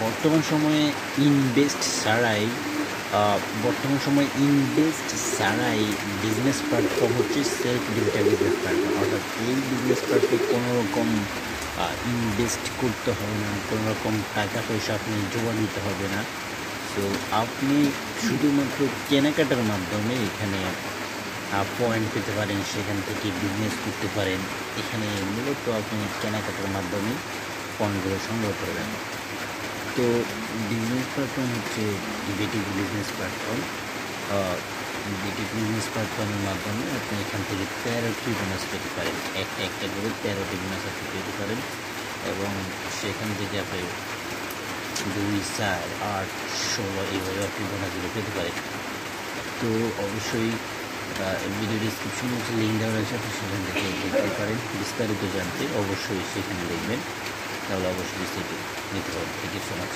বর্তমান সময়ে ইনভেস্ট ছাড়াই বিজনেস প্ল্যাটফর্ম হচ্ছে সেলফ ডিজিটাল বিজনেস প্ল্যাটফর্ম। অর্থাৎ এই বিজনেস প্ল্যাটফর্মে কোনো রকম ইনভেস্ট করতে হবে না, কোনো রকম টাকা পয়সা আপনি জোগাড় দিতে হবে না। তো আপনি শুধুমাত্র কেনাকাটার মাধ্যমে এখানে পয়েন্ট পেতে পারেন, সেখান থেকে বিজনেস করতে পারেন। এখানে মূলত আপনি কেনাকাটার মাধ্যমে পয়েন্টগুলো সংগ্রহ করবেন। তো বিজনেস প্ল্যাটফর্ম হচ্ছে বিটিভি বিজনেস প্ল্যাটফর্মের মাধ্যমে আপনি এখান থেকে 13টি বোনাস পেতে পারেন। একটা করে 13টি বোনাস আপনি পেতে পারেন এবং সেখান থেকে আপনি 2, 4, 8, 16 এইভাবে আপনি বোনাসগুলো পেতে পারেন। তো অবশ্যই ভিডিও ডিসক্রিপশনে হচ্ছে লিঙ্ক দেওয়া রয়েছে, আপনি সেখান থেকে দেখতে পারেন। বিস্তারিত জানতে অবশ্যই সেখানে দেখবেন, তাহলে অবশ্যই বিস্তারিত নিতে পারেন। Thank you so much.